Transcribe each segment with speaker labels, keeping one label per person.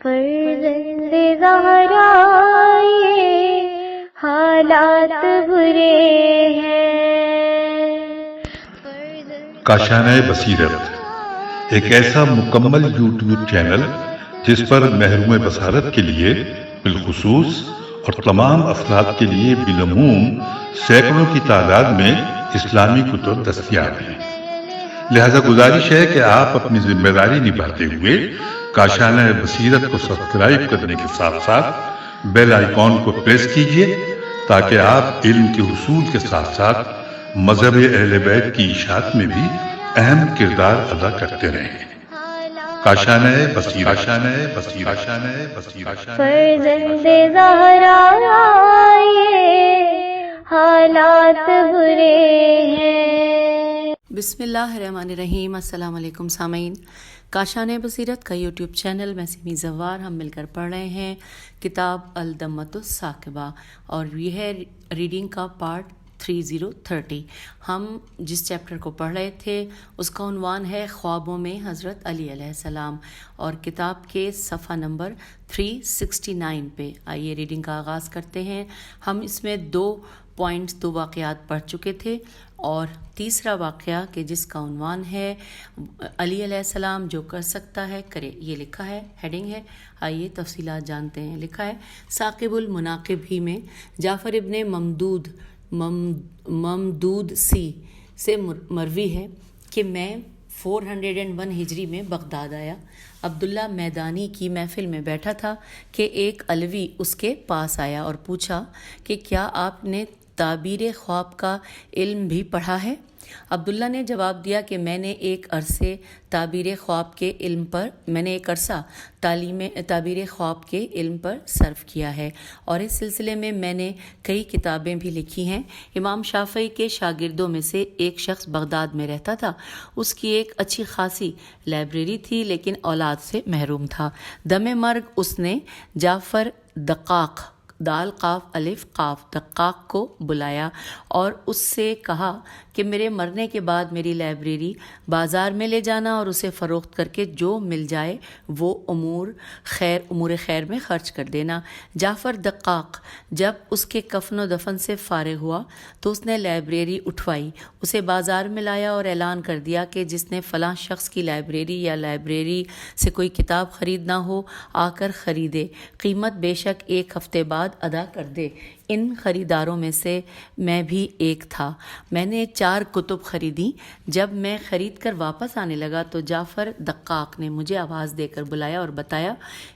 Speaker 1: فرزند زہرا یہ حالات برے ہیں۔
Speaker 2: کاشانہ بصیرت ایک ایسا مکمل یوٹیوب چینل جس پر محروم بصارت کے لیے بالخصوص اور تمام افراد کے لیے بالعموم سینکڑوں کی تعداد میں اسلامی کتب دستیاب ہیں۔ لہذا گزارش ہے کہ آپ اپنی ذمہ داری نبھاتے ہوئے کاشانہ بصیرت کو سبسکرائب کرنے کے ساتھ ساتھ بیل آئیکن کو پریس کیجیے تاکہ آپ علم کے حصول کے ساتھ ساتھ مذہب اہل بیت کی اشاعت میں بھی اہم کردار ادا کرتے رہیں۔ کاشانہ بصیرت۔
Speaker 1: فرزند زہرا یہ حالات برے ہیں۔
Speaker 3: بسم اللہ الرحمن الرحیم۔ السلام علیکم سامعین، کاشانہ بصیرت کا یوٹیوب چینل میں سمی زوار ہم مل کر پڑھ رہے ہیں کتاب الدمۃ الثاقبہ، اور یہ ہے ریڈنگ کا پارٹ 3030۔ ہم جس چیپٹر کو پڑھ رہے تھے اس کا عنوان ہے خوابوں میں حضرت علی علیہ السلام، اور کتاب کے صفحہ نمبر 369 پہ آئیے ریڈنگ کا آغاز کرتے ہیں۔ ہم اس میں دو واقعات پڑھ چکے تھے، اور تیسرا واقعہ کہ جس کا عنوان ہے علی علیہ السلام جو کر سکتا ہے کرے، یہ لکھا ہے، ہیڈنگ ہے۔ آئیے تفصیلات جانتے ہیں۔ لکھا ہے ثاقب المناقب ہی میں جعفر ابن ممدود سی سے مروی ہے کہ میں 401 ہجری میں بغداد آیا۔ عبداللہ میدانی کی محفل میں بیٹھا تھا کہ ایک علوی اس کے پاس آیا اور پوچھا کہ کیا آپ نے تعبیر خواب کا علم بھی پڑھا ہے؟ عبداللہ نے جواب دیا کہ میں نے ایک عرصہ تعبیر خواب کے علم پر صرف کیا ہے، اور اس سلسلے میں میں نے کئی کتابیں بھی لکھی ہیں۔ امام شافعی کے شاگردوں میں سے ایک شخص بغداد میں رہتا تھا۔ اس کی ایک اچھی خاصی لائبریری تھی، لیکن اولاد سے محروم تھا۔ دم مرگ اس نے جعفر دقاق دال قاف الف قاف دقاق کو بلایا اور اس سے کہا کہ میرے مرنے کے بعد میری لائبریری بازار میں لے جانا اور اسے فروخت کر کے جو مل جائے وہ امور خیر میں خرچ کر دینا۔ جعفر دقاق جب اس کے کفن و دفن سے فارغ ہوا تو اس نے لائبریری اٹھوائی، اسے بازار میں لایا اور اعلان کر دیا کہ جس نے فلاں شخص کی لائبریری یا لائبریری سے کوئی کتاب خریدنا ہو آ کر خریدے، قیمت بے شک 1 ہفتے بعد ادا کر دے۔ ان خریداروں میں سے میں بھی ایک تھا۔ میں نے 4 کتب خریدی۔ جب میں خرید کر واپس آنے لگا تو جعفر دقاق نے مجھے آواز دے کر بلایا اور بتایا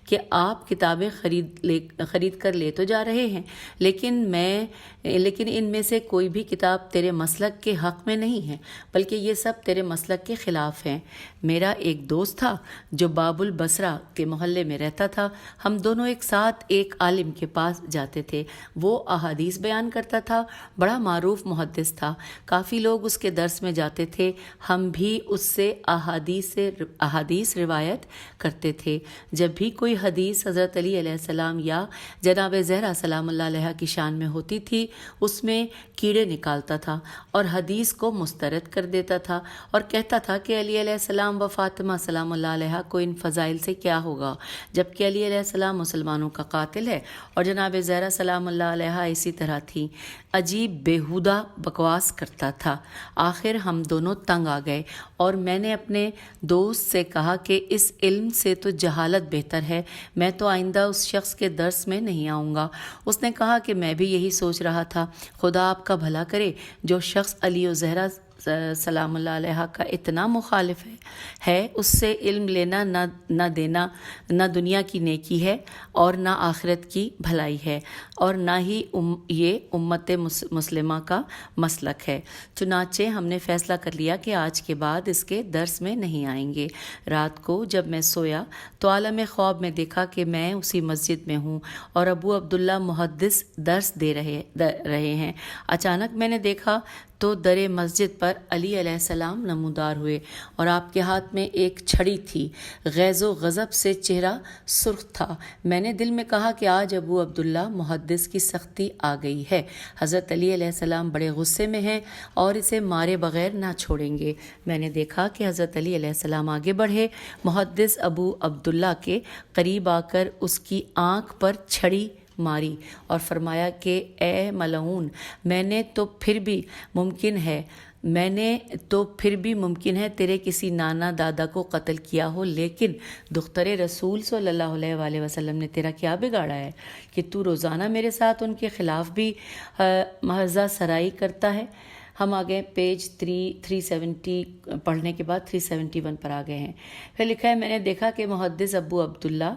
Speaker 3: کہ آپ کتابیں خرید کر لے تو جا رہے ہیں، لیکن ان میں سے کوئی بھی کتاب تیرے مسلک کے حق میں نہیں ہے، بلکہ یہ سب تیرے مسلک کے خلاف ہیں۔ میرا ایک دوست تھا جو باب البصرہ کے محلے میں رہتا تھا۔ ہم دونوں ایک ساتھ ایک عالم کے پاس جاتے تھے۔ وہ احادیث بیان کرتا تھا، بڑا معروف محدث تھا، کافی لوگ اس کے درس میں جاتے تھے۔ ہم بھی اس سے احادیث روایت کرتے تھے۔ جب بھی کوئی حدیث حضرت علی علیہ السلام یا جناب زہرا سلام اللہ علیہ کی شان میں ہوتی تھی اس میں کیڑے نکالتا تھا اور حدیث کو مسترد کر دیتا تھا اور کہتا تھا کہ علی علیہ السلام و فاطمہ سلام اللہ علیہ کو ان فضائل سے کیا ہوگا، جبکہ علی علیہ السلام مسلمانوں کا قاتل ہے اور جناب زہرا سلام اللہ علیہ اسی طرح تھی۔ عجیب بیہودہ بکواس کرتا تھا۔ آخر ہم دونوں تنگ آ گئے اور میں نے اپنے دوست سے کہا کہ اس علم سے تو جہالت بہتر ہے، میں تو آئندہ اس شخص کے درس میں نہیں آؤں گا۔ اس نے کہا کہ میں بھی یہی سوچ رہا تھا، خدا آپ کا بھلا کرے، جو شخص علی و زہرا سلام اللہ علیہ کا اتنا مخالف ہے اس سے علم لینا نہ دینا نہ دنیا کی نیکی ہے اور نہ آخرت کی بھلائی ہے، اور نہ ہی یہ امت مسلمہ کا مسلک ہے۔ چنانچہ ہم نے فیصلہ کر لیا کہ آج کے بعد اس کے درس میں نہیں آئیں گے۔ رات کو جب میں سویا تو عالم خواب میں دیکھا کہ میں اسی مسجد میں ہوں اور ابو عبداللہ محدث درس دے رہے ہیں۔ اچانک میں نے دیکھا تو در مسجد پر علی علیہ السلام نمودار ہوئے اور آپ کے ہاتھ میں ایک چھڑی تھی. غیظ و غضب سے چہرہ سرخ تھا. میں نے دل میں کہا کہ آج ابو عبداللہ محدث کی سختی آ گئی ہے. حضرت علی علیہ السلام بڑے غصے میں ہیں اور اسے مارے بغیر نہ چھوڑیں گے. میں نے دیکھا کہ حضرت علی علیہ السلام آگے بڑھے، محدث ابو عبداللہ کے قریب آ کر اس کی آنکھ پر چھڑی ماری اور فرمایا کہ اے ملعون، میں نے تو پھر بھی ممکن ہے تیرے کسی نانا دادا کو قتل کیا ہو، لیکن دختر رسول صلی اللہ علیہ وآلہ وسلم نے تیرا کیا بگاڑا ہے کہ تو روزانہ میرے ساتھ ان کے خلاف بھی محضہ سرائی کرتا ہے. ہم آگے پیج 370 پڑھنے کے بعد 371 پر آ گئے ہیں. پھر لکھا ہے، میں نے دیکھا کہ محدث ابو عبداللہ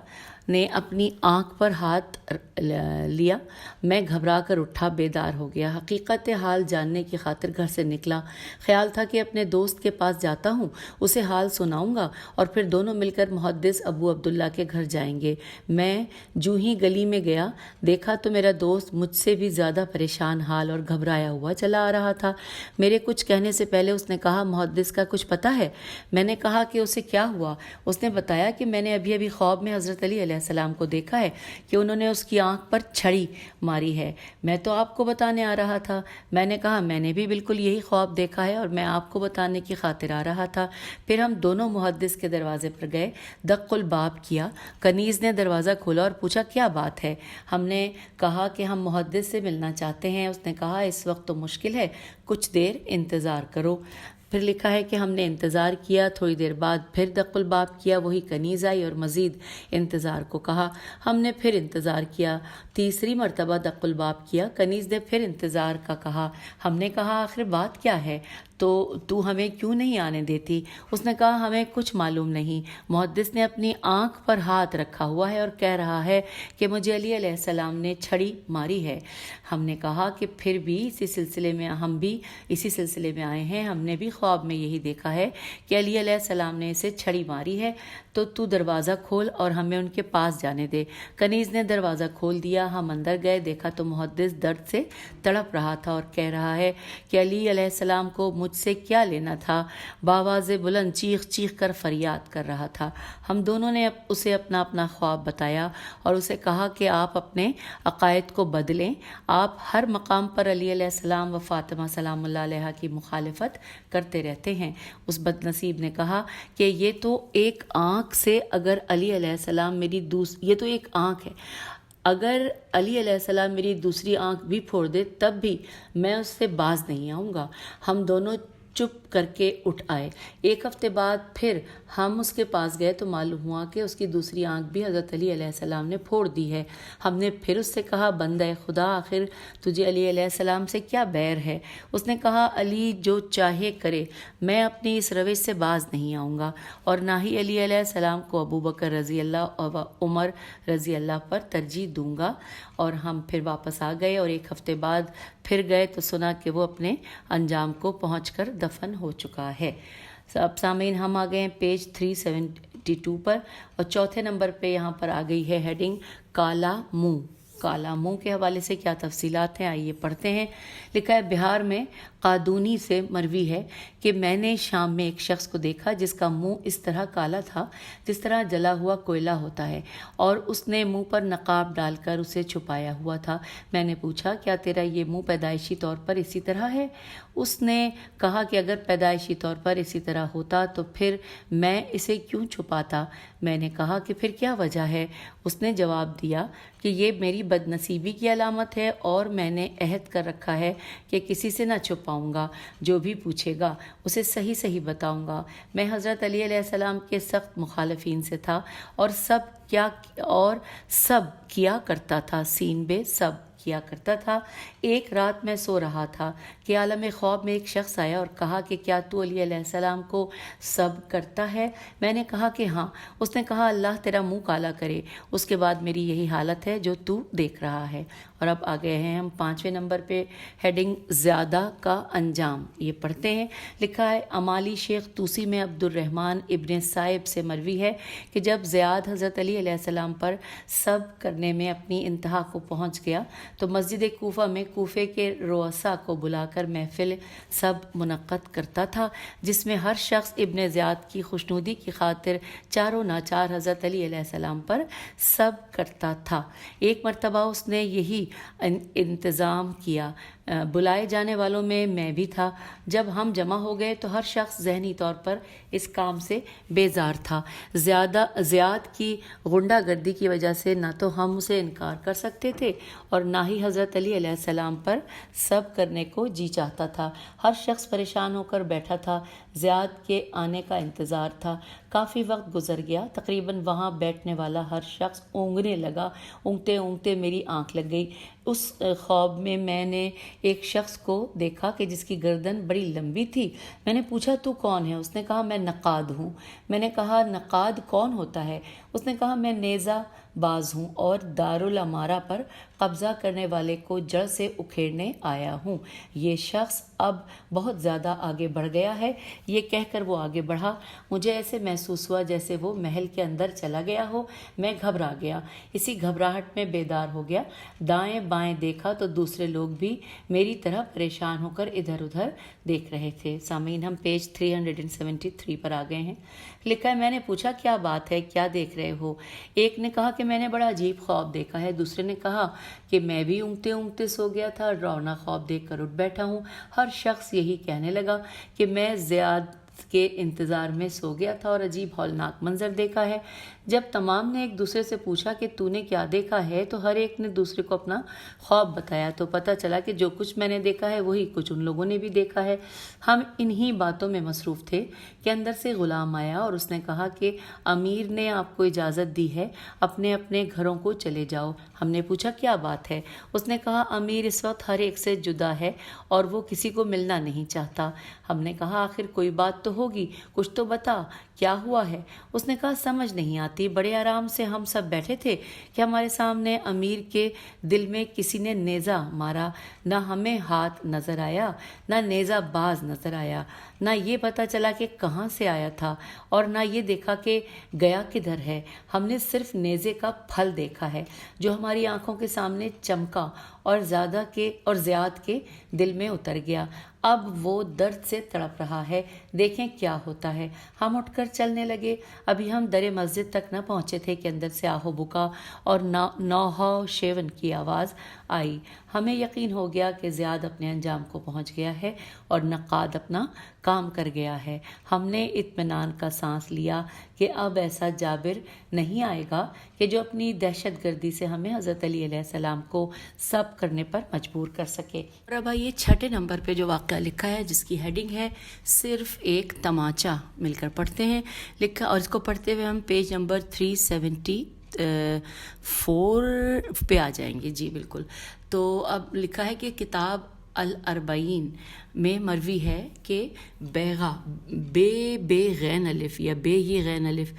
Speaker 3: نے اپنی آنکھ پر ہاتھ لیا. میں گھبرا کر اٹھا، بیدار ہو گیا. حقیقت حال جاننے کی خاطر گھر سے نکلا. خیال تھا کہ اپنے دوست کے پاس جاتا ہوں، اسے حال سناؤں گا اور پھر دونوں مل کر محدث ابو عبداللہ کے گھر جائیں گے. میں جو ہی گلی میں گیا دیکھا تو میرا دوست مجھ سے بھی زیادہ پریشان حال اور گھبرایا ہوا چلا آ رہا تھا. میرے کچھ کہنے سے پہلے اس نے کہا، محدث کا کچھ پتہ ہے؟ میں نے کہا کہ اسے کیا ہوا؟ اس نے بتایا کہ میں نے ابھی خواب میں حضرت علی علیہ السلام کو دیکھا ہے کہ انہوں نے اس کی آنکھ پر چھڑی ماری ہے. میں تو آپ کو بتانے آ رہا تھا. میں نے کہا، میں نے بھی بالکل یہی خواب دیکھا ہے اور میں آپ کو بتانے کی خاطر آ رہا تھا. پھر ہم دونوں محدث کے دروازے پر گئے. دق الباب کیا. کنیز نے دروازہ کھولا اور پوچھا، کیا بات ہے؟ ہم نے کہا کہ ہم محدث سے ملنا چاہتے ہیں. اس نے کہا، اس وقت تو مشکل ہے، کچھ دیر انتظار کرو. پھر لکھا ہے کہ ہم نے انتظار کیا. تھوڑی دیر بعد پھر دق الباب کیا. وہی کنیز آئی اور مزید انتظار کو کہا. ہم نے پھر انتظار کیا. تیسری مرتبہ دق الباب کیا. کنیز نے پھر انتظار کا کہا. ہم نے کہا، آخر بات کیا ہے؟ تو ہمیں کیوں نہیں آنے دیتی؟ اس نے کہا، ہمیں کچھ معلوم نہیں. محدث نے اپنی آنکھ پر ہاتھ رکھا ہوا ہے اور کہہ رہا ہے کہ مجھے علی علیہ السلام نے چھڑی ماری ہے. ہم نے کہا کہ پھر بھی ہم بھی اسی سلسلے میں آئے ہیں. ہم نے بھی خواب میں یہی دیکھا ہے کہ علی علیہ السلام نے اسے چھڑی ماری ہے. تو دروازہ کھول اور ہمیں ان کے پاس جانے دے. کنیز نے دروازہ کھول دیا. ہم اندر گئے. دیکھا تو محدث درد سے تڑپ رہا تھا اور کہہ رہا ہے کہ علی علیہ السلام کو مجھ سے کیا لینا تھا. بآواز بلند چیخ کر فریاد کر رہا تھا. ہم دونوں نے اسے اپنا خواب بتایا اور اسے کہا کہ آپ اپنے عقائد کو بدلیں. آپ ہر مقام پر علی علیہ السلام و فاطمہ سلام اللہ علیہ کی مخالفت کرتے رہتے ہیں. اس بد نصیب نے کہا کہ یہ تو ایک آنکھ سے اگر علی علیہ السلام یہ تو ایک آنکھ ہے، اگر علی علیہ السلام میری دوسری آنکھ بھی پھوڑ دے تب بھی میں اس سے باز نہیں آؤں گا. ہم دونوں چپ کر کے اٹھ آئے. ایک ہفتے بعد پھر ہم اس کے پاس گئے تو معلوم ہوا کہ اس کی دوسری آنکھ بھی حضرت علی علیہ السلام نے پھوڑ دی ہے. ہم نے پھر اس سے کہا، بندہ خدا، آخر تجھے علی علیہ السلام سے کیا بیر ہے؟ اس نے کہا، علی جو چاہے کرے، میں اپنی اس روش سے باز نہیں آؤں گا اور نہ ہی علی علیہ السلام کو ابو بکر رضی اللہ اور عمر رضی اللہ پر ترجیح دوں گا. اور ہم پھر واپس آ گئے اور ایک ہفتے بعد پھر گئے تو سنا کہ وہ اپنے انجام کو پہنچ کر دفن ہو چکا ہے. اب سامعین، ہم آ گئے ہیں پیج 372 پر اور چوتھے نمبر پہ یہاں پر آ گئی ہے ہیڈنگ کالا منہ. کالا منہ کے حوالے سے کیا تفصیلات ہیں، آئیے پڑھتے ہیں. لکھا ہے، بہار میں قادونی سے مروی ہے کہ میں نے شام میں ایک شخص کو دیکھا جس کا منہ اس طرح کالا تھا جس طرح جلا ہوا کوئلہ ہوتا ہے اور اس نے منہ پر نقاب ڈال کر اسے چھپایا ہوا تھا. میں نے پوچھا، کیا تیرا یہ منہ پیدائشی طور پر اسی طرح ہے؟ اس نے کہا کہ اگر پیدائشی طور پر اسی طرح ہوتا تو پھر میں اسے کیوں چھپاتا؟ میں نے کہا کہ پھر کیا وجہ ہے؟ اس نے جواب دیا کہ یہ میری بد نصیبی کی علامت ہے اور میں نے عہد کر رکھا ہے کہ کسی سے نہ چھپاؤں گا. جو بھی پوچھے گا اسے صحیح بتاؤں گا. میں حضرت علی علیہ السلام کے سخت مخالفین سے تھا اور سب کیا کرتا تھا، سین بے سب کیا کرتا تھا. ایک رات میں سو رہا تھا کہ عالم خواب میں ایک شخص آیا اور کہا کہ کیا تو علی علیہ السلام کو سب کرتا ہے؟ میں نے کہا کہ ہاں. اس نے کہا، اللہ تیرا منہ کالا کرے. اس کے بعد میری یہی حالت ہے جو تو دیکھ رہا ہے. اور اب آ گئے ہیں ہم 5ویں نمبر پہ، ہیڈنگ زیادہ کا انجام۔ یہ پڑھتے ہیں۔ لکھا ہے امالی شیخ توسی میں عبد الرحمن ابن صائب سے مروی ہے کہ جب زیاد حضرت علی علیہ السلام پر سب کرنے میں اپنی انتہا کو پہنچ گیا تو مسجد کوفہ میں کوفے کے رؤسا کو بلا کر محفل سب منعقد کرتا تھا، جس میں ہر شخص ابن زیاد کی خوشنودی کی خاطر چاروں ناچار حضرت علی علیہ السلام پر سب کرتا تھا۔ ایک مرتبہ اس نے یہی انتظام کیا، بلائے جانے والوں میں بھی تھا۔ جب ہم جمع ہو گئے تو ہر شخص ذہنی طور پر اس کام سے بیزار تھا۔ زیاد کی غنڈہ گردی کی وجہ سے نہ تو ہم اسے انکار کر سکتے تھے اور نہ ہی حضرت علی علیہ السلام پر سب کرنے کو جی چاہتا تھا۔ ہر شخص پریشان ہو کر بیٹھا تھا۔ زیاد کے آنے کا انتظار تھا۔ کافی وقت گزر گیا، تقریباً وہاں بیٹھنے والا ہر شخص اونگنے لگا۔ اونگتے اونگتے میری آنکھ لگ گئی۔ اس خواب میں نے ایک شخص کو دیکھا کہ جس کی گردن بڑی لمبی تھی۔ میں نے پوچھا تو کون ہے؟ اس نے کہا میں نقاد ہوں۔ میں نے کہا نقاد کون ہوتا ہے؟ اس نے کہا میں نیزہ باز ہوں اور دارالامارہ پر قبضہ کرنے والے کو جڑ سے اکھیڑنے آیا ہوں۔ یہ شخص اب بہت زیادہ آگے بڑھ گیا ہے۔ یہ کہہ کر وہ آگے بڑھا۔ مجھے ایسے محسوس ہوا جیسے وہ محل کے اندر چلا گیا ہو۔ میں گھبرا گیا، اسی گھبراہٹ میں بیدار ہو گیا۔ دائیں بائیں دیکھا تو دوسرے لوگ بھی میری طرح پریشان ہو کر ادھر ادھر دیکھ رہے تھے۔ سامعین، ہم پیج 373 پر آ گئے ہیں۔ لکھا ہے میں نے پوچھا کیا بات ہے، کیا دیکھ رہے ہو؟ ایک نے کہا کہ میں نے بڑا عجیب خواب دیکھا ہے۔ دوسرے نے کہا کہ میں بھی اونگتے اونگتے سو گیا تھا، رونا خواب دیکھ کر اٹھ بیٹھا ہوں۔ ہر شخص یہی کہنے لگا کہ میں زیاد کے انتظار میں سو گیا تھا اور عجیب ہولناک منظر دیکھا ہے۔ جب تمام نے ایک دوسرے سے پوچھا کہ تو نے کیا دیکھا ہے تو ہر ایک نے دوسرے کو اپنا خواب بتایا، تو پتہ چلا کہ جو کچھ میں نے دیکھا ہے وہی کچھ ان لوگوں نے بھی دیکھا ہے۔ ہم انہی باتوں میں مصروف تھے کہ اندر سے غلام آیا اور اس نے کہا کہ امیر نے آپ کو اجازت دی ہے، اپنے اپنے گھروں کو چلے جاؤ۔ ہم نے پوچھا کیا بات ہے؟ اس نے کہا امیر اس وقت ہر ایک سے جدا ہے اور وہ کسی کو ملنا نہیں چاہتا۔ ہم نے کہا آخر کوئی بات تو ہوگی، کچھ تو بتا، کیا ہوا ہے؟ اس نے کہا سمجھ نہیں آتی، بڑے آرام سے ہم سب بیٹھے تھے کہ ہمارے سامنے امیر کے دل میں کسی نے نیزہ مارا۔ نہ ہمیں ہاتھ نظر آیا، نہ نیزہ باز نظر آیا، نہ یہ پتہ چلا کہ کہاں سے آیا تھا اور نہ یہ دیکھا کہ گیا کدھر ہے۔ ہم نے صرف نیزے کا پھل دیکھا ہے جو ہماری آنکھوں کے سامنے چمکا اور زیاد کے دل میں اتر گیا۔ اب وہ درد سے تڑپ رہا ہے، دیکھیں کیا ہوتا ہے۔ ہم اٹھ کر چلنے لگے۔ ابھی ہم در مسجد تک نہ پہنچے تھے کہ اندر سے آہو بکا اور نوحہ شیون کی آواز آئی۔ ہمیں یقین ہو گیا کہ زیاد اپنے انجام کو پہنچ گیا ہے اور نقاد اپنا کام کر گیا ہے۔ ہم نے اطمینان کا سانس لیا کہ اب ایسا جابر نہیں آئے گا کہ جو اپنی دہشت گردی سے ہمیں حضرت علی علیہ السلام کو سب کرنے پر مجبور کر سکے۔ اور اب آئیے 6 نمبر پہ جو واقعہ لکھا ہے جس کی ہیڈنگ ہے صرف ایک تماچا، مل کر پڑھتے ہیں۔ لکھا اور اس کو پڑھتے ہوئے ہم پیج نمبر 374 پہ آ جائیں گے۔ جی بالکل۔ تو اب لکھا ہے کہ کتاب الاربعین میں مروی ہے کہ بے غین الف یا بے یہ غین الف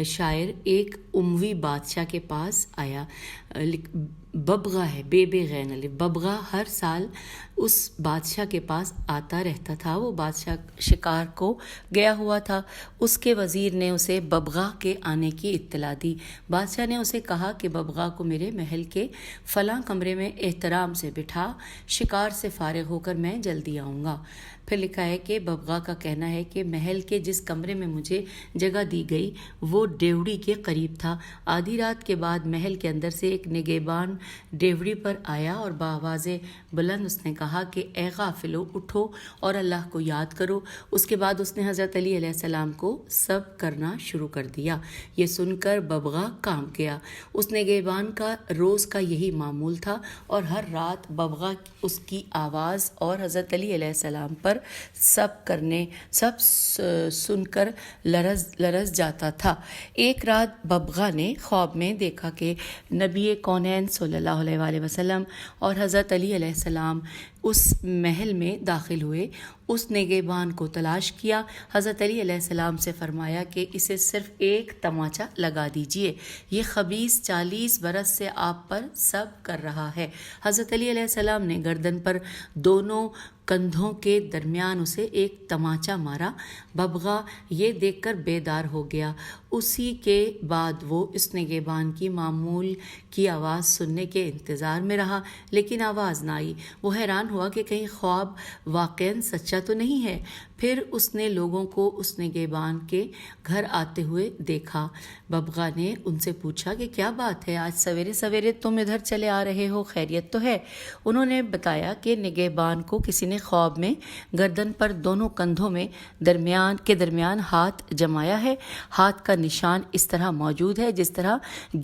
Speaker 3: شاعر ایک اموی بادشاہ کے پاس آیا۔ ببغا ہے، بے غین الف، ببغا ہر سال اس بادشاہ کے پاس آتا رہتا تھا۔ وہ بادشاہ شکار کو گیا ہوا تھا۔ اس کے وزیر نے اسے ببغا کے آنے کی اطلاع دی۔ بادشاہ نے اسے کہا کہ ببغا کو میرے محل کے فلاں کمرے میں احترام سے بٹھا، شکار سے فارغ ہو کر میں جلدی آؤں گا۔ پھر لکھا ہے کہ ببغا کا کہنا ہے کہ محل کے جس کمرے میں مجھے جگہ دی گئی وہ ڈیوڑی کے قریب تھا۔ آدھی رات کے بعد محل کے اندر سے ایک نگہبان ڈیوڑی پر آیا اور بآواز بلند اس نے کہا کہ اے غافلو، اٹھو اور اللہ کو یاد کرو۔ اس کے بعد اس نے حضرت علی علیہ السلام کو سب کرنا شروع کر دیا۔ یہ سن کر ببغا کام گیا۔ اس نگہبان کا روز کا یہی معمول تھا اور ہر رات ببغا اس کی آواز اور حضرت علی علیہ السلام پر سب سن کر لرز جاتا تھا۔ ایک رات ببغا نے خواب میں دیکھا کہ نبی کونین صلی اللہ علیہ وآلہ وسلم اور حضرت علی علیہ السلام اس محل میں داخل ہوئے، اس نگہبان کو تلاش کیا، حضرت علی علیہ السلام سے فرمایا کہ اسے صرف ایک تماچا لگا دیجئے، یہ خبیث 40 برس سے آپ پر سب کر رہا ہے۔ حضرت علی علیہ السلام نے گردن پر دونوں کندھوں کے درمیان اسے ایک تماچا مارا۔ ببغا یہ دیکھ کر بیدار ہو گیا۔ اسی کے بعد وہ اس نگہبان کی معمول کی آواز سننے کے انتظار میں رہا، لیکن آواز نہ آئی۔ وہ حیران ہوا کہ کہیں خواب واقعاً سچا تو نہیں ہے۔ پھر اس نے لوگوں کو اس نگہبان کے گھر آتے ہوئے دیکھا۔ ببغا نے ان سے پوچھا کہ کیا بات ہے، آج سویرے سویرے تم ادھر چلے آ رہے ہو، خیریت تو ہے؟ انہوں نے بتایا کہ نگہبان کو کسی نے خواب میں گردن پر دونوں کندھوں میں درمیان ہاتھ جمایا ہے۔ ہاتھ کا نشان اس طرح موجود ہے جس طرح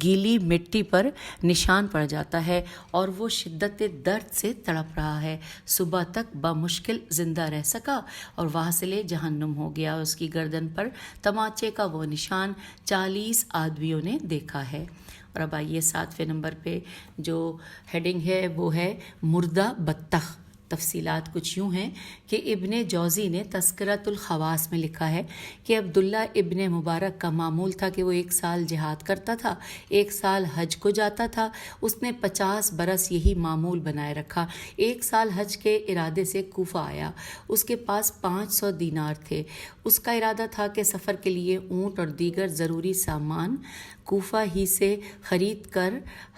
Speaker 3: گیلی مٹی پر نشان پڑ جاتا ہے، اور وہ شدت درد سے تڑپ رہا ہے۔ صبح تک بمشکل زندہ رہ سکا اور واصل جہنم ہو گیا۔ اس کی گردن پر تماچے کا وہ نشان 40 آدمیوں نے دیکھا ہے۔ اور اب آئیے 7ویں نمبر پہ جو ہیڈنگ ہے وہ ہے مردہ بطخ۔ تفصیلات کچھ یوں ہیں کہ ابن جوزی نے تذکرۃ الخواص میں لکھا ہے کہ عبداللہ ابن مبارک کا معمول تھا کہ وہ 1 سال جہاد کرتا تھا، 1 سال حج کو جاتا تھا۔ اس نے 50 برس یہی معمول بنائے رکھا۔ 1 سال حج کے ارادے سے کوفہ آیا۔ اس کے پاس 500 دینار تھے۔ اس کا ارادہ تھا کہ سفر کے لیے اونٹ اور دیگر ضروری سامان کوفہ ہی سے خرید کر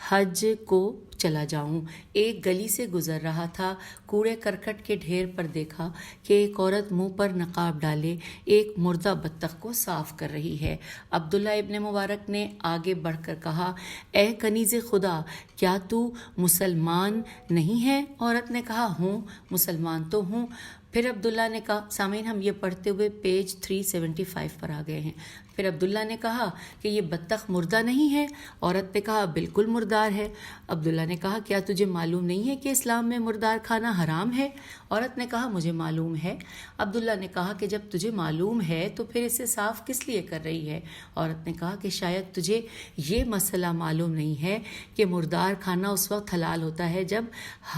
Speaker 3: حج کو چلا جاؤں۔ ایک گلی سے گزر رہا تھا، کوڑے کرکٹ کے ڈھیر پر دیکھا کہ ایک عورت منہ پر نقاب ڈالے ایک مردہ بطخ کو صاف کر رہی ہے۔ عبداللہ ابن مبارک نے آگے بڑھ کر کہا، اے کنیز خدا، کیا تو مسلمان نہیں ہے؟ عورت نے کہا، ہوں، مسلمان تو ہوں۔ پھر عبداللہ نے کہا، سامعین ہم یہ پڑھتے ہوئے پیج 375 پر آ گئے ہیں۔ پھر عبداللہ نے کہا کہ یہ بطخ مردہ نہیں ہے؟ عورت نے کہا، بالکل مردار ہے۔ عبداللہ نے کہا، کیا تجھے معلوم نہیں ہے کہ اسلام میں مردار کھانا حرام ہے؟ عورت نے کہا، مجھے معلوم ہے۔ عبداللہ نے کہا کہ جب تجھے معلوم ہے تو پھر اسے صاف کس لیے کر رہی ہے؟ عورت نے کہا کہ شاید تجھے یہ مسئلہ معلوم نہیں ہے کہ مردار کھانا اس وقت حلال ہوتا ہے جب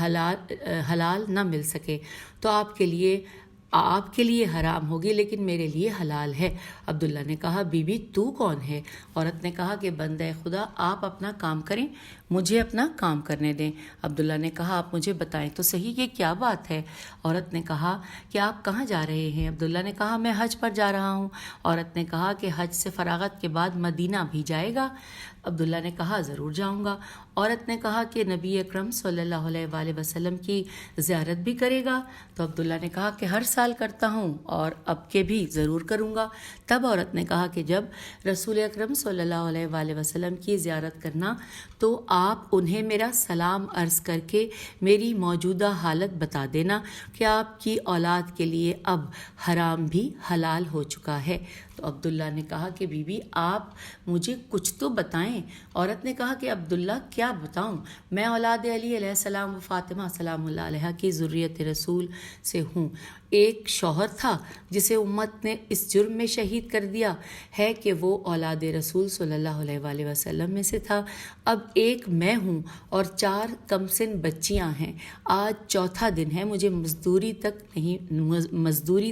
Speaker 3: حلال نہ مل سکے، تو آپ کے لیے حرام ہوگی لیکن میرے لیے حلال ہے۔ عبداللہ نے کہا، بی بی تو کون ہے؟ عورت نے کہا کہ بندہ خدا، آپ اپنا کام کریں، مجھے اپنا کام کرنے دیں۔ عبداللہ نے کہا، آپ مجھے بتائیں تو صحیح کہ کیا بات ہے؟ عورت نے کہا کہ آپ کہاں جا رہے ہیں؟ عبداللہ نے کہا، میں حج پر جا رہا ہوں۔ عورت نے کہا کہ حج سے فراغت کے بعد مدینہ بھی جائے گا؟ عبداللہ نے کہا، ضرور جاؤں گا۔ عورت نے کہا کہ نبی اکرم صلی اللہ علیہ وآلہ وسلم کی زیارت بھی کرے گا؟ تو عبداللہ نے کہا کہ ہر سال کرتا ہوں اور اب کے بھی ضرور کروں گا۔ تب عورت نے کہا کہ جب رسول اکرم صلی اللہ علیہ وآلہ وسلم کی زیارت کرنا تو آپ انہیں میرا سلام عرض کر کے میری موجودہ حالت بتا دینا کہ آپ کی اولاد کے لیے اب حرام بھی حلال ہو چکا ہے۔ تو عبداللہ نے کہا کہ بی بی آپ مجھے کچھ تو بتائیں۔ عورت نے کہا کہ عبداللہ کیا بتاؤں، میں اولاد علی علیہ السلام و فاطمہ سلام اللہ علیہ کی ذریت رسول سے ہوں۔ ایک شوہر تھا جسے امت نے اس جرم میں شہید کر دیا ہے کہ وہ اولاد رسول صلی اللہ علیہ وآلہ وسلم میں سے تھا۔ اب ایک میں ہوں اور 4 کم سن بچیاں ہیں۔ آج 4تھا دن ہے، مجھے مزدوری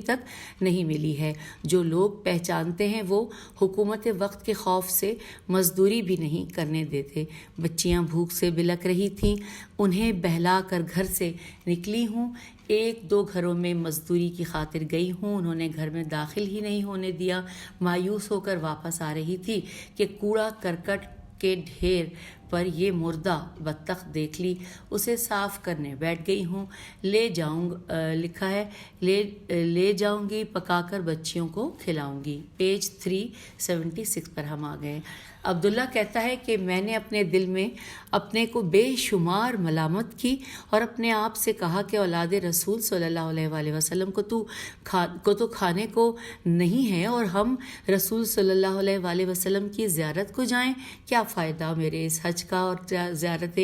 Speaker 3: تک نہیں ملی ہے۔ جو لوگ پہچانتے ہیں وہ حکومت وقت کے خوف سے مزدوری بھی نہیں کرنے دیتے۔ بچیاں بھوک سے بلک رہی تھیں، انہیں بہلا کر گھر سے نکلی ہوں۔ 1-2 گھروں میں مزدوری کی خاطر گئی ہوں، انہوں نے گھر میں داخل ہی نہیں ہونے دیا۔ مایوس ہو کر واپس آ رہی تھی کہ کوڑا کرکٹ کے ڈھیر پر یہ مردہ بطخ دیکھ لی، اسے صاف کرنے بیٹھ گئی ہوں۔ لے جاؤں گی پکا کر بچیوں کو کھلاؤں گی۔ پیج 376 پر ہم آ گئے۔ عبداللہ کہتا ہے کہ میں نے اپنے دل میں اپنے کو بے شمار ملامت کی اور اپنے آپ سے کہا کہ اولاد رسول صلی اللہ علیہ وآلہ وسلم کو تو کھانے کو نہیں ہے اور ہم رسول صلی اللہ علیہ وآلہ وسلم کی زیارت کو جائیں، کیا فائدہ میرے اس حج کا اور زیارت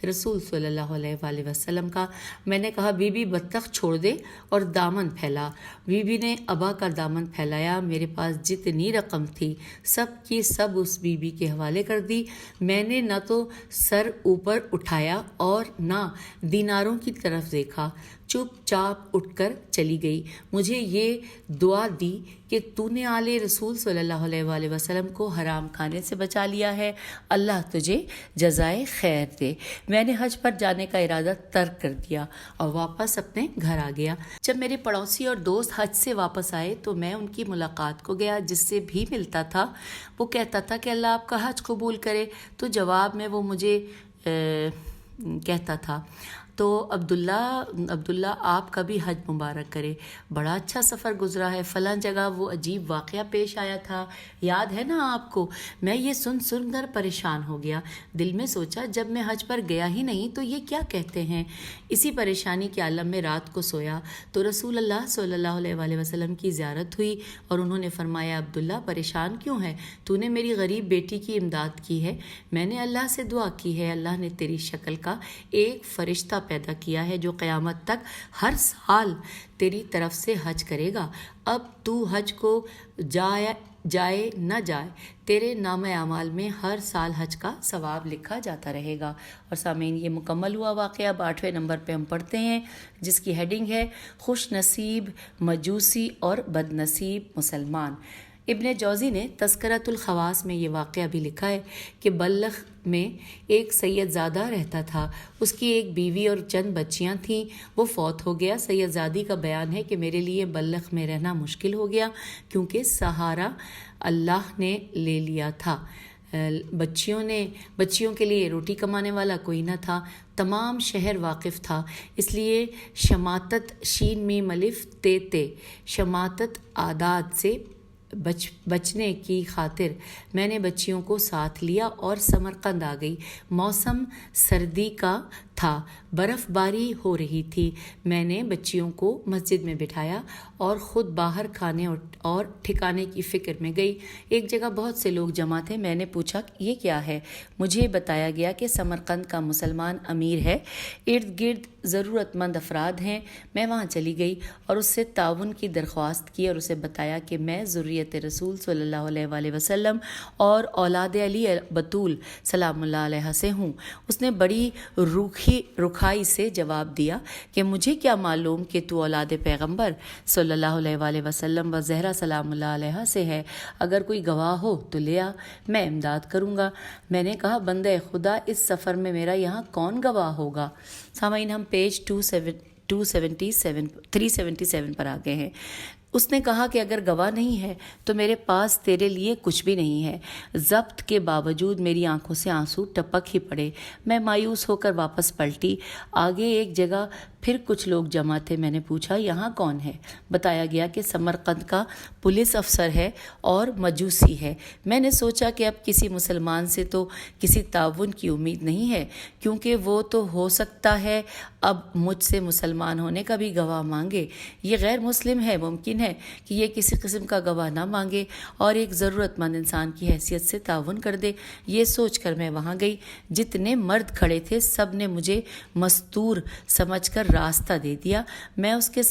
Speaker 3: رسول صلی اللہ علیہ وآلہ وسلم کا؟ میں نے کہا، بی بی بطخ چھوڑ دے اور دامن پھیلا۔ بی بی نے ابا کا دامن پھیلایا۔ میرے پاس جتنی رقم تھی سب کی سب اس بی بی بی کے حوالے کر دی۔ میں نے نہ تو سر اوپر اٹھایا اور نہ دیناروں کی طرف دیکھا، چپ چاپ اٹھ کر چلی گئی۔ مجھے یہ دعا دی کہ تو نے آل رسول صلی اللہ علیہ وآلہ وسلم کو حرام کھانے سے بچا لیا ہے، اللہ تجھے جزائے خیر دے۔ میں نے حج پر جانے کا ارادہ ترک کر دیا اور واپس اپنے گھر آ گیا۔ جب میرے پڑوسی اور دوست حج سے واپس آئے تو میں ان کی ملاقات کو گیا، جس سے بھی ملتا تھا وہ کہتا تھا کہ اللہ آپ کا حج قبول کرے، تو جواب میں وہ مجھے کہتا تھا تو عبداللہ آپ کا بھی حج مبارک کرے، بڑا اچھا سفر گزرا ہے، فلاں جگہ وہ عجیب واقعہ پیش آیا تھا، یاد ہے نا آپ کو؟ میں یہ سن کر پریشان ہو گیا، دل میں سوچا جب میں حج پر گیا ہی نہیں تو یہ کیا کہتے ہیں۔ اسی پریشانی کے عالم میں رات کو سویا تو رسول اللہ صلی اللہ علیہ وآلہ وسلم کی زیارت ہوئی اور انہوں نے فرمایا عبداللہ پریشان کیوں ہے؟ تو نے میری غریب بیٹی کی امداد کی ہے، میں نے اللہ سے دعا کی ہے، اللہ نے تیری شکل کا ایک فرشتہ پیدا کیا ہے جو قیامت تک ہر سال تیری طرف سے حج کرے گا۔ اب تو حج کو جائے نہ جائے، تیرے نام اعمال میں ہر سال حج کا ثواب لکھا جاتا رہے گا۔ اور سامعین یہ مکمل ہوا واقعہ۔ اب 8ویں نمبر پہ ہم پڑھتے ہیں جس کی ہیڈنگ ہے خوش نصیب مجوسی اور بد نصیب مسلمان۔ ابن جوزی نے تذکرۃ الخواص میں یہ واقعہ بھی لکھا ہے کہ بلخ میں ایک سید زادہ رہتا تھا، اس کی ایک بیوی اور چند بچیاں تھیں، وہ فوت ہو گیا۔ سید زادی کا بیان ہے کہ میرے لیے بلخ میں رہنا مشکل ہو گیا کیونکہ سہارا اللہ نے لے لیا تھا، بچیوں کے لیے روٹی کمانے والا کوئی نہ تھا، تمام شہر واقف تھا، اس لیے شماتت شین میم الف تے شماتت عادات سے بچنے کی خاطر میں نے بچیوں کو ساتھ لیا اور سمرقند آ گئی۔ موسم سردی کا تھا، برف باری ہو رہی تھی۔ میں نے بچیوں کو مسجد میں بٹھایا اور خود باہر کھانے اور ٹھکانے کی فکر میں گئی۔ ایک جگہ بہت سے لوگ جمع تھے، میں نے پوچھا یہ کیا ہے؟ مجھے بتایا گیا کہ سمرقند کا مسلمان امیر ہے، ارد گرد ضرورت مند افراد ہیں۔ میں وہاں چلی گئی اور اس سے تعاون کی درخواست کی اور اسے بتایا کہ میں ذریت رسول صلی اللہ علیہ وآلہ وسلم اور اولاد علی بطول سلام اللہ علیہ سے ہوں۔ اس نے بڑی رکھائی سے جواب دیا کہ مجھے کیا معلوم کہ تو اولاد پیغمبر صلی اللہ علیہ وآلہ وسلم و زہرا سلام اللہ علیہ سے ہے، اگر کوئی گواہ ہو تو لے آ، میں امداد کروں گا۔ میں نے کہا بندہ خدا اس سفر میں میرا یہاں کون گواہ ہوگا؟ سامعین ہم پیج 377 پر آ گئے ہیں۔ اس نے کہا کہ اگر گواہ نہیں ہے تو میرے پاس تیرے لیے کچھ بھی نہیں ہے۔ ضبط کے باوجود میری آنکھوں سے آنسو ٹپک ہی پڑے، میں مایوس ہو کر واپس پلٹی۔ آگے ایک جگہ پھر کچھ لوگ جمع تھے، میں نے پوچھا یہاں کون ہے؟ بتایا گیا کہ سمرقند کا پولیس افسر ہے اور مجوسی ہے۔ میں نے سوچا کہ اب کسی مسلمان سے تو کسی تعاون کی امید نہیں ہے، کیونکہ وہ تو ہو سکتا ہے اب مجھ سے مسلمان ہونے کا بھی گواہ مانگے۔ یہ غیر مسلم ہے، ممکن ہے کہ یہ کسی قسم کا گواہ نہ مانگے اور ایک ضرورت مند انسان کی حیثیت سے تعاون کر دے۔ یہ سوچ کر میں وہاں گئی۔ جتنے مرد کھڑے تھے سب نے مجھے مستور سمجھ کر راستہ دے دیا۔ میں اس کے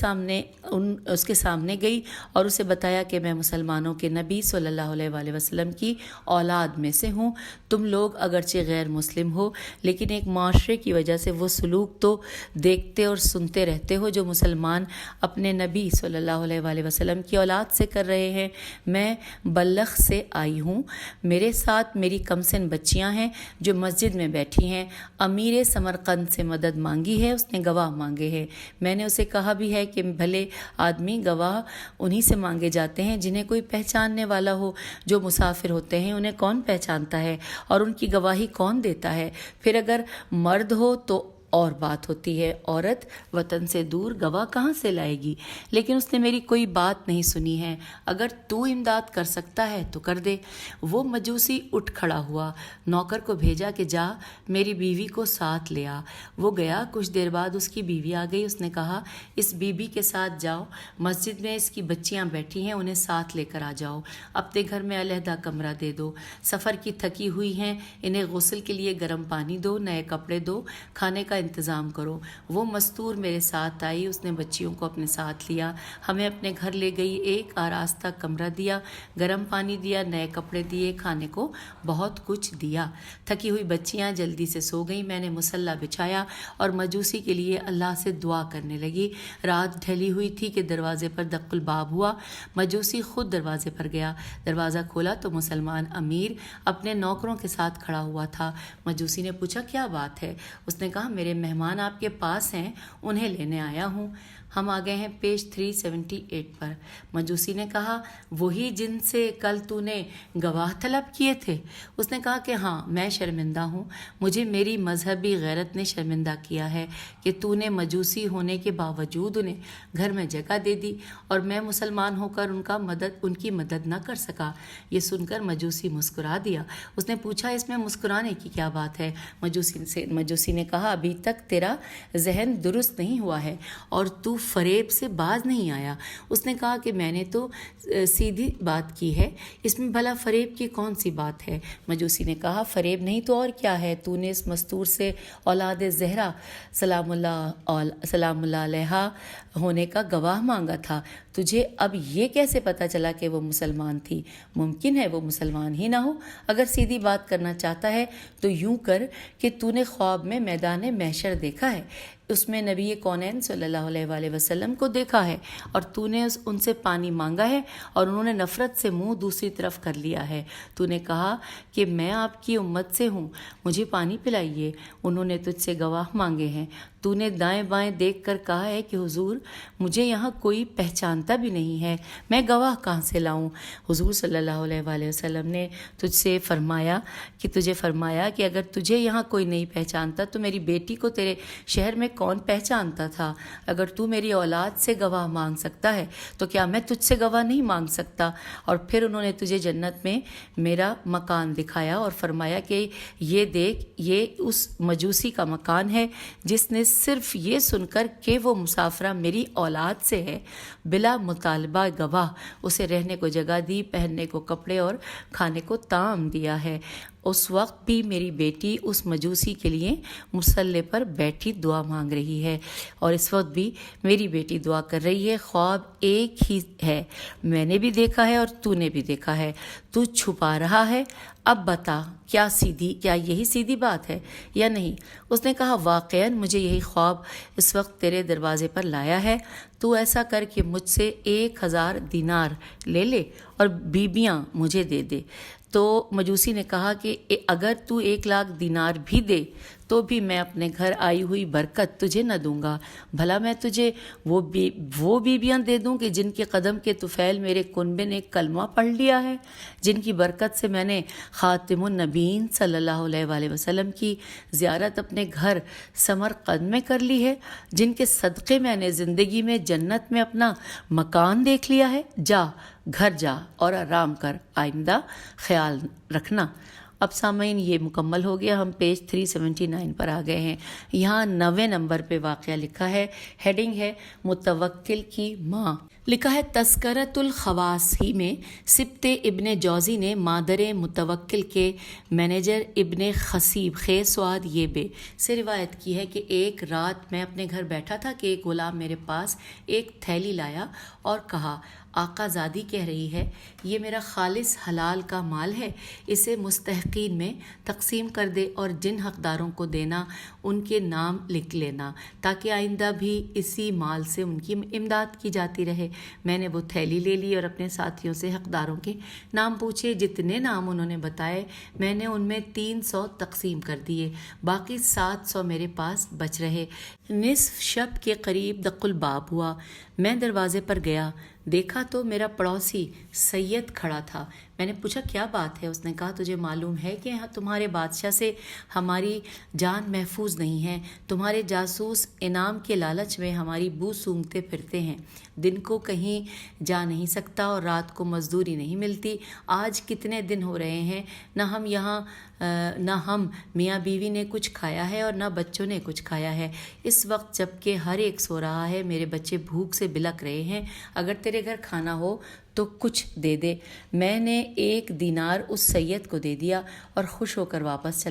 Speaker 3: سامنے گئی اور اسے بتایا کہ میں مسلمانوں کے نبی صلی اللہ علیہ وآلہ وسلم کی اولاد میں سے ہوں۔ تم لوگ اگرچہ غیر مسلم ہو لیکن ایک معاشرے کی وجہ سے وہ سلوک تو دیکھتے اور سنتے رہتے ہو جو مسلمان اپنے نبی صلی اللہ علیہ وآلہ وسلم کی اولاد سے کر رہے ہیں۔ میں بلخ سے آئی ہوں، میرے ساتھ میری کمسن بچیاں ہیں جو مسجد میں بیٹھی ہیں۔ امیر سمرقند سے مدد مانگی ہے، اس نے گواہ مانگے ہیں۔ میں نے اسے کہا بھی ہے کہ بھلے آدمی گواہ انہی سے مانگے جاتے ہیں جنہیں کوئی پہچاننے والا ہو، جو مسافر ہوتے ہیں انہیں کون پہچانتا ہے اور ان کی گواہی کون دیتا ہے؟ پھر اگر مرد ہو تو اور بات ہوتی ہے، عورت وطن سے دور گواہ کہاں سے لائے گی؟ لیکن اس نے میری کوئی بات نہیں سنی ہے۔ اگر تو امداد کر سکتا ہے تو کر دے۔ وہ مجوسی اٹھ کھڑا ہوا، نوکر کو بھیجا کہ جا میری بیوی کو ساتھ لے آ۔ وہ گیا، کچھ دیر بعد اس کی بیوی آ گئی۔ اس نے کہا اس بی بی کے ساتھ جاؤ، مسجد میں اس کی بچیاں بیٹھی ہیں، انہیں ساتھ لے کر آ جاؤ، اپنے گھر میں علیحدہ کمرہ دے دو، سفر کی تھکی ہوئی ہیں، انہیں غسل کے لیے گرم پانی دو، نئے کپڑے دو، کھانے کا انتظام کرو۔ وہ مستور میرے ساتھ آئی، اس نے بچیوں کو اپنے ساتھ لیا، ہمیں اپنے گھر لے گئی، ایک آراستہ کمرہ دیا، گرم پانی دیا، نئے کپڑے دیے، کھانے کو بہت کچھ دیا۔ تھکی ہوئی بچیاں جلدی سے سو گئیں۔ میں نے مصلی بچھایا اور مجوسی کے لیے اللہ سے دعا کرنے لگی۔ رات ڈھلی ہوئی تھی کہ دروازے پر دق الباب ہوا۔ مجوسی خود دروازے پر گیا، دروازہ کھولا تو مسلمان امیر اپنے نوکروں کے ساتھ کھڑا ہوا تھا۔ مجوسی نے پوچھا کیا بات ہے؟ اس نے کہا میرے مہمان آپ کے پاس ہیں، انہیں لینے آیا ہوں۔ ہم آ گئے ہیں پیج 378 پر۔ مجوسی نے کہا وہی جن سے کل تو نے گواہ طلب کیے تھے؟ اس نے کہا کہ ہاں، میں شرمندہ ہوں، مجھے میری مذہبی غیرت نے شرمندہ کیا ہے کہ تو نے مجوسی ہونے کے باوجود انہیں گھر میں جگہ دے دی اور میں مسلمان ہو کر ان کی مدد نہ کر سکا۔ یہ سن کر مجوسی مسکرا دیا۔ اس نے پوچھا اس میں مسکرانے کی کیا بات ہے؟ مجوسی نے کہا ابھی تک تیرا ذہن درست نہیں ہوا ہے اور تو فریب سے باز نہیں آیا۔ اس نے کہا کہ میں نے تو سیدھی بات کی ہے، اس میں بھلا فریب کی کون سی بات ہے؟ مجوسی نے کہا فریب نہیں تو اور کیا ہے، تو نے اس مستور سے اولاد زہرا سلام اللہ علیہا ہونے کا گواہ مانگا تھا، تجھے اب یہ کیسے پتا چلا کہ وہ مسلمان تھی؟ ممکن ہے وہ مسلمان ہی نہ ہو۔ اگر سیدھی بات کرنا چاہتا ہے تو یوں کر کہ تو نے خواب میں میدان محشر دیکھا ہے، اس میں نبی کونین صلی اللہ علیہ وآلہ وسلم کو دیکھا ہے اور تو نے ان سے پانی مانگا ہے اور انہوں نے نفرت سے منہ دوسری طرف کر لیا ہے۔ تو نے کہا کہ میں آپ کی امت سے ہوں، مجھے پانی پلائیے، انہوں نے تجھ سے گواہ مانگے ہیں۔ تو نے دائیں بائیں دیکھ کر کہا ہے کہ حضور مجھے یہاں کوئی پہچانتا بھی نہیں ہے، میں گواہ کہاں سے لاؤں؟ حضور صلی اللہ علیہ وآلہ وسلم نے تجھے فرمایا کہ اگر تجھے یہاں کوئی نہیں پہچانتا تو میری بیٹی کو تیرے شہر میں کون پہچانتا تھا؟ اگر تو میری اولاد سے گواہ مانگ سکتا ہے تو کیا میں تجھ سے گواہ نہیں مانگ سکتا؟ اور پھر انہوں نے تجھے جنت میں میرا مکان دکھایا اور فرمایا کہ یہ دیکھ، یہ اس مجوسی کا مکان ہے جس نے صرف یہ سن کر کہ وہ مسافرہ میری اولاد سے ہے، بلا مطالبہ گواہ اسے رہنے کو جگہ دی، پہننے کو کپڑے اور کھانے کو طعام دیا ہے۔ اس وقت بھی میری بیٹی اس مجوسی کے لیے مصلی پر بیٹھی دعا مانگ رہی ہے اور اس وقت بھی میری بیٹی دعا کر رہی ہے۔ خواب ایک ہی ہے، میں نے بھی دیکھا ہے اور تو نے بھی دیکھا ہے، تو چھپا رہا ہے، اب بتا کیا یہی سیدھی بات ہے یا نہیں؟ اس نے کہا واقعاً مجھے یہی خواب اس وقت تیرے دروازے پر لایا ہے، تو ایسا کر کہ مجھ سے 1000 دینار لے لے اور بیبیاں مجھے دے دے۔ تو مجوسی نے کہا کہ اگر تو 1,00,000 دینار بھی دے تو بھی میں اپنے گھر آئی ہوئی برکت تجھے نہ دوں گا۔ بھلا میں تجھے وہ بیبیاں دے دوں کہ جن کے قدم کے طفیل میرے کنبے نے کلمہ پڑھ لیا ہے، جن کی برکت سے میں نے خاتم النبیین صلی اللہ علیہ وآلہ وسلم کی زیارت اپنے گھر سمرقند میں کر لی ہے، جن کے صدقے میں نے زندگی میں جنت میں اپنا مکان دیکھ لیا ہے؟ گھر جا اور آرام کر، آئندہ خیال رکھنا۔ اب سامعین یہ مکمل ہو گیا، ہم پیج 379 پر آ گئے ہیں۔ یہاں 90 نمبر پہ واقعہ لکھا ہے، ہیڈنگ ہے متوکل کی ماں۔ لکھا ہے تذکرۃ الخواص ہی میں سبط ابن جوزی نے مادر متوکل کے مینیجر ابن خصیب سواد یہ بے سے روایت کی ہے کہ ایک رات میں اپنے گھر بیٹھا تھا کہ ایک غلام میرے پاس ایک تھیلی لایا اور کہا آقا زادی کہہ رہی ہے یہ میرا خالص حلال کا مال ہے، اسے مستحقین میں تقسیم کر دے اور جن حقداروں کو دینا ان کے نام لکھ لینا تاکہ آئندہ بھی اسی مال سے ان کی امداد کی جاتی رہے۔ میں نے وہ تھیلی لے لی اور اپنے ساتھیوں سے حقداروں کے نام پوچھے، جتنے نام انہوں نے بتائے میں نے ان میں 300 تقسیم کر دیے، باقی 700 میرے پاس بچ رہے۔ نصف شب کے قریب دق الباب ہوا، میں دروازے پر گیا، دیکھا تو میرا پڑوسی سید کھڑا تھا۔ میں نے پوچھا کیا بات ہے؟ اس نے کہا تجھے معلوم ہے کہ تمہارے بادشاہ سے ہماری جان محفوظ نہیں ہے، تمہارے جاسوس انعام کے لالچ میں ہماری بو سونگھتے پھرتے ہیں، دن کو کہیں جا نہیں سکتا اور رات کو مزدوری نہیں ملتی۔ آج کتنے دن ہو رہے ہیں نہ ہم میاں بیوی نے کچھ کھایا ہے اور نہ بچوں نے کچھ کھایا ہے۔ اس وقت جب کہ ہر ایک سو رہا ہے میرے بچے بھوک سے بلک رہے ہیں، اگر تیرے گھر کھانا ہو تو کچھ دے دے۔ میں نے 1 دینار اس سید کو دے دیا اور وہ خوش ہو کر واپس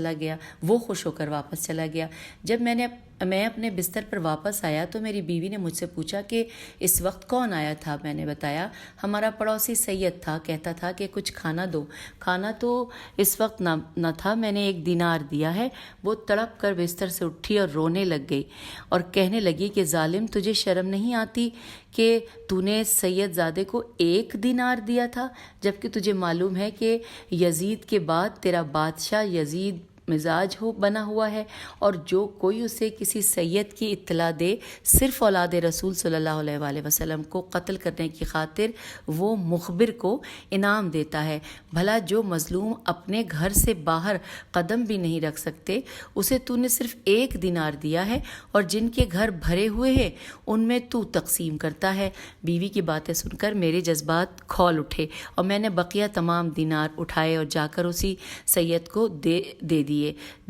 Speaker 3: چلا گیا۔ جب میں نے میں اپنے بستر پر واپس آیا تو میری بیوی نے مجھ سے پوچھا کہ اس وقت کون آیا تھا. میں نے بتایا ہمارا پڑوسی سید تھا, کہتا تھا کہ کچھ کھانا دو. کھانا تو اس وقت نہ تھا. میں نے 1 دینار دیا ہے. وہ تڑپ کر بستر سے اٹھی اور رونے لگ گئی اور کہنے لگی کہ ظالم, تجھے شرم نہیں آتی کہ تو نے سید زادے کو 1 دینار دیا تھا, جبکہ تجھے معلوم ہے کہ یزید کے بعد تیرا بادشاہ یزید مزاج بنا ہوا ہے, اور جو کوئی اسے کسی سید کی اطلاع دے صرف اولاد رسول صلی اللہ علیہ وآلہ وسلم کو قتل کرنے کی خاطر وہ مخبر کو انعام دیتا ہے. بھلا جو مظلوم اپنے گھر سے باہر قدم بھی نہیں رکھ سکتے اسے تو نے صرف 1 دینار دیا ہے, اور جن کے گھر بھرے ہوئے ہیں ان میں تو تقسیم کرتا ہے. بیوی کی باتیں سن کر میرے جذبات کھول اٹھے اور میں نے بقیہ تمام دینار اٹھائے اور جا کر اسی سید کو دے دیے.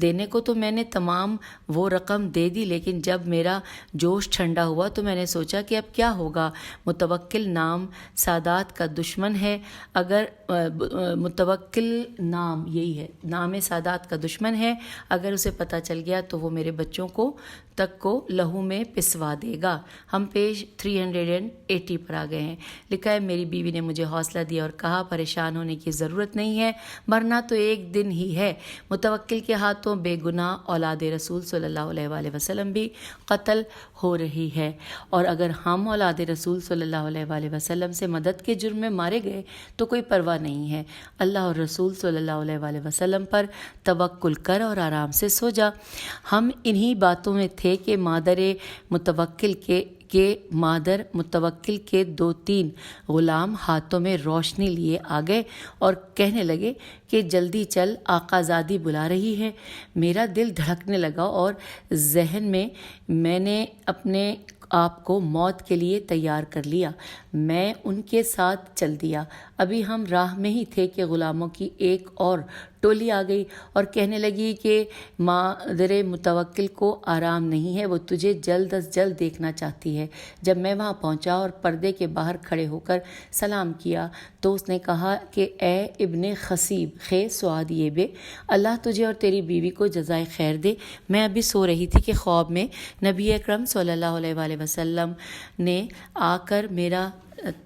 Speaker 3: دینے کو تو میں نے تمام وہ رقم دے دی, لیکن جب میرا جوش ٹھنڈا ہوا تو میں نے سوچا کہ اب کیا ہوگا. متوکل نام سادات کا دشمن ہے. اگر متوکل نام یہی ہے, نام سادات کا دشمن ہے. اگر اسے پتہ چل گیا تو وہ میرے بچوں کو تک کو لہو میں پسوا دے گا. ہم پیج 380 پر آ گئے ہیں. لکھا ہے میری بیوی نے مجھے حوصلہ دیا اور کہا پریشان ہونے کی ضرورت نہیں ہے, مرنا تو 1 دن ہی ہے. متوکل کے ہاتھوں بے گناہ اولاد رسول صلی اللہ علیہ وآلہ وسلم بھی قتل ہو رہی ہے, اور اگر ہم اولاد رسول صلی اللہ علیہ وآلہ وسلم سے مدد کے جرم میں مارے گئے تو کوئی پرواہ نہیں ہے. اللہ اور رسول صلی اللہ علیہ وآلہ وسلم پر توکل کر اور آرام سے سو جا. ہم انہی باتوں میں تھے کہ مادر متوکل کے 2-3 غلام ہاتھوں میں روشنی لیے آ گئے اور کہنے لگے کہ جلدی چل, آقا زادی بلا رہی ہے. میرا دل دھڑکنے لگا اور ذہن میں نے اپنے آپ کو موت کے لیے تیار کر لیا. میں ان کے ساتھ چل دیا. ابھی ہم راہ میں ہی تھے کہ غلاموں کی ایک اور ٹولی آ گئی اور کہنے لگی کہ مادر متوکل کو آرام نہیں ہے, وہ تجھے جلد از جلد دیکھنا چاہتی ہے. جب میں وہاں پہنچا اور پردے کے باہر کھڑے ہو کر سلام کیا تو اس نے کہا کہ اے ابن خصیب خے سعاد یہ بے, اللہ تجھے اور تیری بیوی کو جزائے خیر دے. میں ابھی سو رہی تھی کہ خواب میں نبی اکرم صلی اللہ علیہ وآلہ وسلم نے آ کر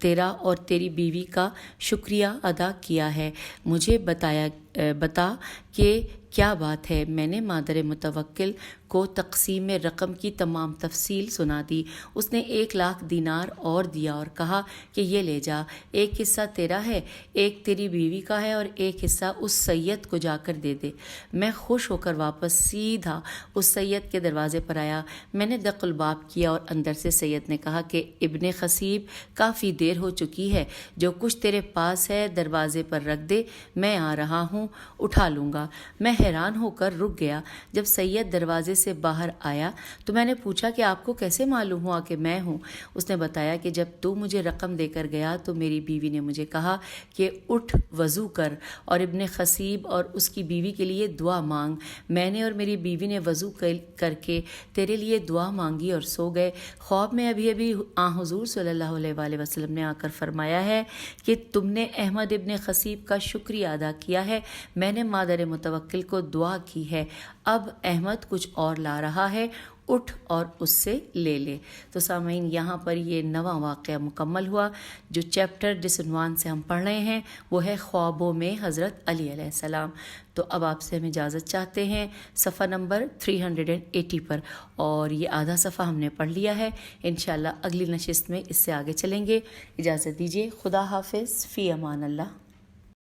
Speaker 3: تیرا اور تیری بیوی کا شکریہ ادا کیا ہے. مجھے بتا کہ کیا بات ہے. میں نے مادر متوکل کو تقسیم رقم کی تمام تفصیل سنا دی. اس نے 1,00,000 دینار اور دیا اور کہا کہ یہ لے جا, 1 حصہ تیرا ہے, 1 تیری بیوی کا ہے اور 1 حصہ اس سید کو جا کر دے دے. میں خوش ہو کر واپس سیدھا اس سید کے دروازے پر آیا. میں نے دق الباب کیا اور اندر سے سید نے کہا کہ ابن خصیب کافی دیر ہو چکی ہے, جو کچھ تیرے پاس ہے دروازے پر رکھ دے, میں آ رہا ہوں, اٹھا لوں گا. میں حیران ہو کر رک گیا. جب سید دروازے سے باہر آیا تو میں نے پوچھا کہ آپ کو کیسے معلوم ہوا کہ میں ہوں. اس نے بتایا کہ جب تو مجھے رقم دے کر گیا تو میری بیوی نے مجھے کہا کہ اٹھ وضو کر اور ابن خصیب اور اس کی بیوی کے لیے دعا مانگ. میں نے اور میری بیوی نے وضو کر کے تیرے لیے دعا مانگی اور سو گئے. خواب میں ابھی حضور صلی اللہ علیہ وآلہ وسلم نے آ کر فرمایا ہے کہ تم نے احمد ابن خصیب کا شکریہ ادا کیا ہے. میں نے مادر متوکل کو دعا کی ہے. اب احمد کچھ اور لا رہا ہے, اٹھ اور اس سے لے لے. تو سامعین, یہاں پر یہ 9واں واقعہ مکمل ہوا. جو چیپٹر جس عنوان سے ہم پڑھ رہے ہیں وہ ہے خوابوں میں حضرت علی علیہ السلام. تو اب آپ سے ہم اجازت چاہتے ہیں صفحہ نمبر 380 پر, اور یہ آدھا صفحہ ہم نے پڑھ لیا ہے. انشاءاللہ اگلی نشست میں اس سے آگے چلیں گے. اجازت دیجیے. خدا حافظ. فی امان اللہ.